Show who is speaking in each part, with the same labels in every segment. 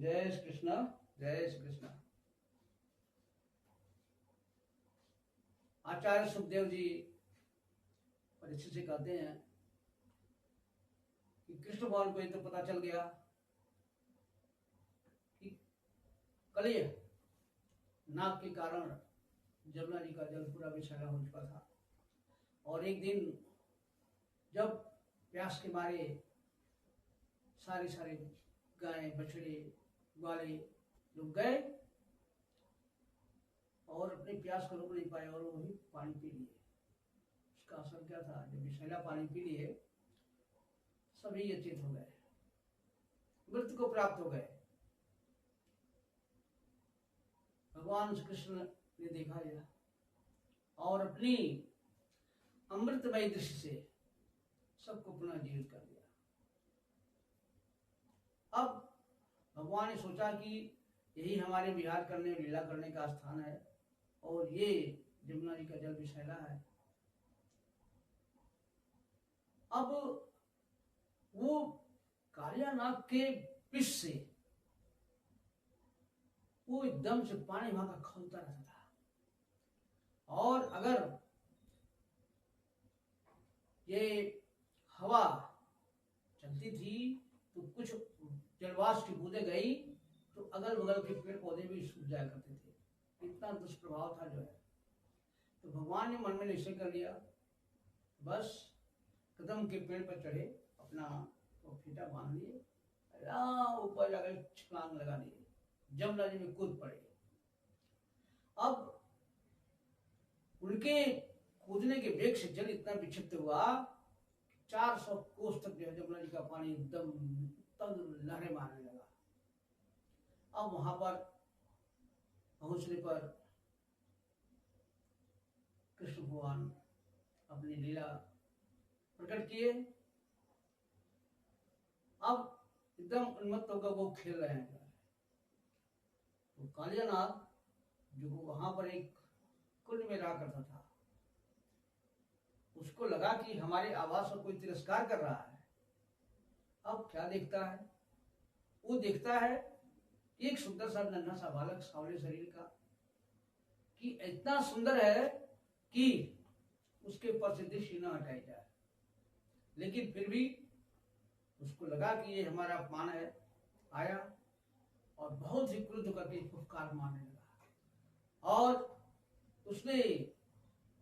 Speaker 1: जय श्री कृष्ण। जय श्री कृष्ण। आचार्य सुखदेव जी परीक्षित से कहते हैं कि कृष्ण भगवान को ये तो पता चल गया कि कलिय नाग के कारण जमुना जी का जल पूरा विषैला हो चुका था। और एक दिन जब प्यास के मारे सारे गाय बछड़े ग्वाले लोग गए और अपनी प्यास को रोक नहीं पाए और वही पानी पी लिए। उसका असर क्या था? जब विषैला पानी पी लिए सभी अचेत हो गए, मृत्यु को प्राप्त हो गए। भगवान श्री कृष्ण ने देखा यह और अपनी अमृतमय दृष्टि से सबको पुनः जीवित कर दिया। अब भगवान ने सोचा कि यही हमारे विहार करने लीला करने का स्थान है और ये जमुना जी का जल विषैला है। अब वो कालियानाग के विष से वो एकदम से पानी वहां का खौलता रहता था और अगर ये हवा चलती थी तो कुछ जलवाष्प की बूंदें गई तो अगल बगल के पेड़ पौधे भी सूख जाया करते थे। इतना दुष्प्रभाव था जो है। तो भगवान ने मन में निश्चय कर लिया, बस कदम के पेड़ पर चढ़े, अपना वो फीता बांध लिए, ऊपर जाकर छलांग लगा दिए, जमुना जी में कूद पड़े। अब उनके कूदने के वेग से जल इतना विक्षिप्त हुआ 400 कोस तक जो है जमुना जी का पानी एकदम लहरें मारने लगा। अब वहां पर पहुंचने पर कृष्ण भगवान अपनी लीला प्रकट किए। अब एकदम उन्मत्त होकर वो खेल रहे हैं। तो कालियानाग जो वहां पर एक कुंड में रहा करता था, उसको लगा कि हमारे आवाज का कोई तिरस्कार कर रहा है। अब क्या देखता है? वो देखता है एक सुंदर सा नन्हा सा बालक सावले शरीर का, कि इतना सुंदर है कि उसके ऊपर से दृष्टि न हटाई जाए। लेकिन फिर भी उसको लगा कि ये हमारा अपमान है। आया और बहुत ही क्रुद्ध करके फुफकार मारने लगा और उसने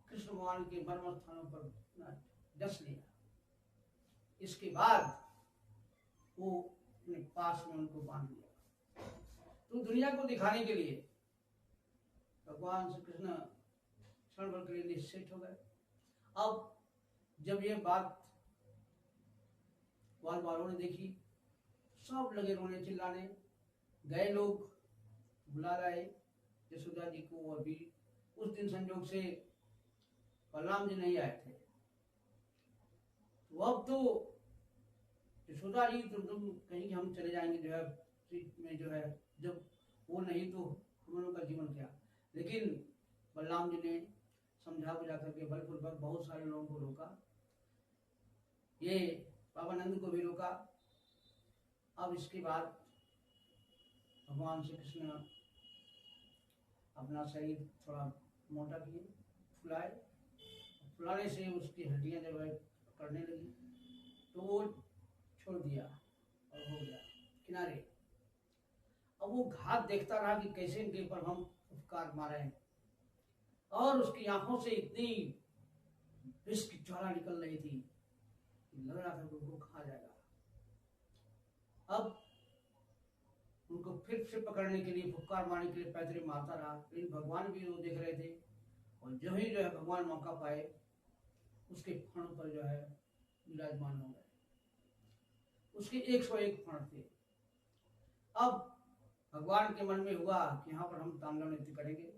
Speaker 1: कृष्ण भगवान के मर्म स्थानों पर डस लिया। इसके बाद वो अपने पास में उनको बांध लिया। तो दुनिया को दिखाने के लिए भगवान श्री कृष्ण क्षण भर के लिए निश्चित हो गए। अब जब ये बात ग्वाल वालों ने देखी, सब लगे रोने चिल्लाने। गए लोग बुला लाए यशोदा जी को, और भी उस दिन संयोग से बलराम जी नहीं आए थे। तो अब तो यशोदा जी तुम कहीं हम चले जाएंगे जो है सीट में जो है, जब वो नहीं तो हम लोगों का जीवन क्या। लेकिन बलराम जी ने समझा बुझा करके बलपूर्वक बहुत सारे लोगों को रोका, ये बाबानंद को भी रोका। अब इसके बाद भगवान श्री कृष्ण अपना शरीर थोड़ा मोटा किए, फुलाए। फुलाने से उसकी हड्डियां जब पकड़ने लगी तो वो छोड़ दिया और हो गया किनारे। अब वो घात देखता रहा कि कैसे इनके ऊपर हम उपकार मारे, और उसकी आंखों से इतनी विष की ज्वाला निकल रही थी, लग रहा था कि उनको खा जाएगा। अब उनको फिर से पकड़ने के लिए, फुफकार मारने के लिए पैतरे मारता रहा, लेकिन भगवान भी वो देख रहे थे। और जो ही जो है भगवान मौका पाए उसके फणों पर जो है विराजमान हो गए। उसके 101 फण थे। अब भगवान के मन में हुआ कि यहाँ पर हम तांडव नृत्य करेंगे।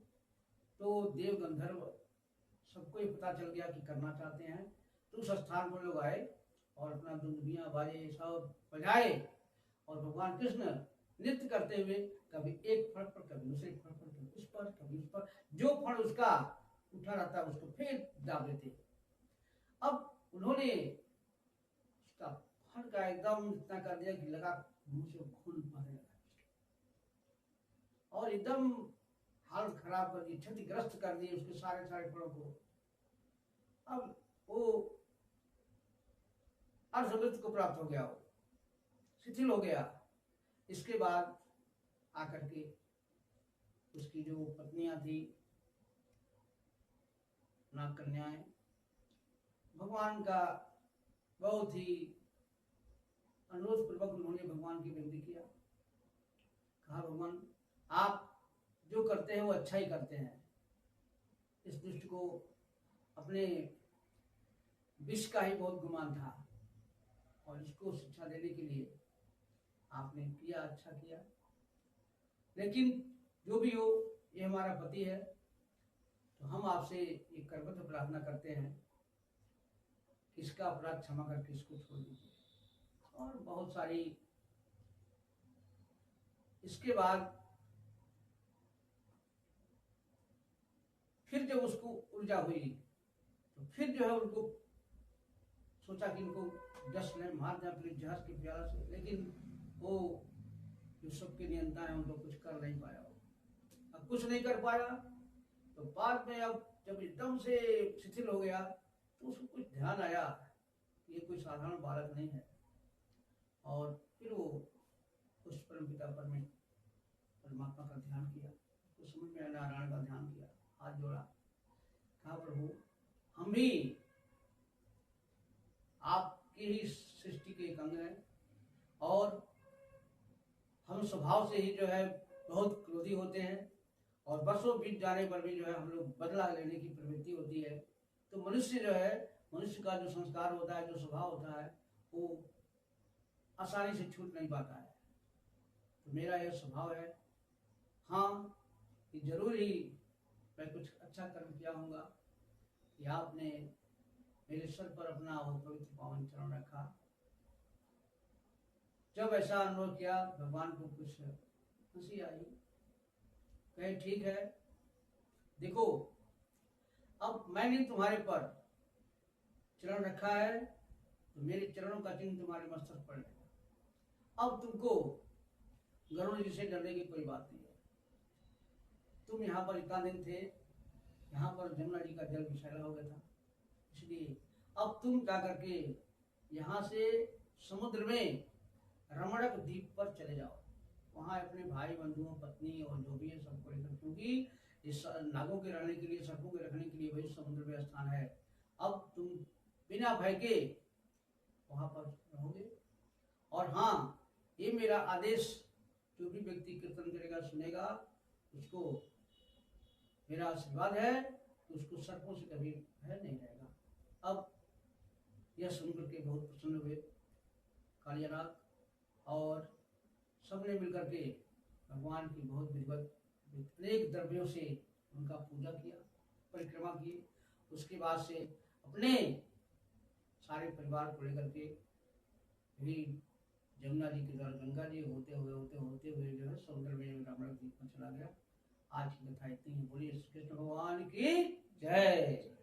Speaker 1: तो देव गंधर्व सबको ही पता चल गया कि करना चाहते हैं। तो उस स्थान पर लोग आए और अपना दुंदुभियां बाजे सब बजाए और भगवान कृष्ण नृत्य करते हुए कभी एक फण पर, कभी दूसरे फण पर, कभी उस पर, कभी उस पर, जो फण उसका उठा रहता है उसको फिर दाब देते। अब उन्होंने उसका फण का एकदम इतना कर दिया कि लगा मुंह से खून बहने लगा। एकदम हालत खराब कर दी, क्षतिग्रस्त कर दी उसके सारे सारे फलों को। अब वो अर्धमृत को प्राप्त हो गया, वो शिथिल हो गया। इसके बाद आकर के उसकी जो पत्नियां थी, नाग कन्याएं, भगवान का बहुत ही अनुरोध पूर्वक उन्होंने भगवान की विनती किया। कहा भगवान आप जो करते हैं वो अच्छा ही करते हैं, इस दुष्ट को अपने विष का ही बहुत गुमान था और इसको शिक्षा देने के लिए आपने किया, अच्छा किया। लेकिन जो भी हो, ये हमारा पति है, तो हम आपसे एक करबद्ध प्रार्थना करते हैं कि इसका अपराध क्षमा करके इसको छोड़ दीजिए। और बहुत सारी इसके बाद फिर जब उसको ऊर्जा हुई तो फिर जो है उनको सोचा कि इनको जस्ट ने मार दिया अपने जहाज के प्याला से, लेकिन वो जो सबके नियंता है उनको कुछ कर नहीं पाया। अब कुछ नहीं कर पाया तो बाद में अब जब एकदम से शिथिल हो गया तो उसको कुछ ध्यान आया कि ये कोई साधारण बालक नहीं है। और फिर वो उस परमपिता परमात्मा का ध्यान किया, तो समझ में आया, नारायण का ध्यान किया, हाथ जोड़ा, कहा प्रभु हम भी आपकी ही सृष्टि के एक अंग हैं और हम स्वभाव से ही जो है बहुत क्रोधी होते हैं और वर्षों बीत जाने पर भी जो है हम लोग बदला लेने की प्रवृत्ति होती है। तो मनुष्य जो है, मनुष्य का जो संस्कार होता है, जो स्वभाव होता है, वो आसानी से छूट नहीं पाता है। तो मेरा यह स्वभाव है, हाँ कि जरूर ही मैं कुछ अच्छा कर्म किया होगा कि आपने मेरे सर पर अपना वो पवित्र पावन चरण रखा। जब ऐसा अनुभव किया भगवान को कुछ हंसी आई, कहे ठीक है, देखो अब मैंने तुम्हारे पर चरण रखा है तो मेरे चरणों का चिन्ह तुम्हारे मस्तक पर है। अब तुमको गरुड़ जी से डरने की कोई बात नहीं है। तुम यहाँ पर इतना दिन थे, यहाँ पर जमुना जी का जल विषैला हो गया था, इसलिए अब तुम जा करके यहाँ से समुद्र में रमणक द्वीप पर चले जाओ, वहाँ अपने भाई बंधुओं पत्नी और जो भी है सबको लेकर, क्योंकि इस नागों के रहने के लिए, सर्पों के रखने के लिए वही समुद्र में स्थान है। अब तुम बिना भय के वहाँ पर रहोगे। और हाँ, ये मेरा आदेश जो भी व्यक्ति कीर्तन करेगा, सुनेगा, उसको मेरा आशीर्वाद है कि उसको सर्पों से कभी भय नहीं रहेगा। अब यह सुनकर के बहुत प्रसन्न हुए कालियानाग और सबने मिलकर के भगवान की बहुत विधिवत अनेक द्रव्यों से उनका पूजा किया, परिक्रमा की। उसके बाद से अपने सारे परिवार को लेकर के भी जमुना जी के द्वारा गंगा जी होते हुए जो है समुद्र में रमणक द्वीप में चला गया। आज की कथा इतनी ही। बोलिए श्री कृष्ण भगवान की जय।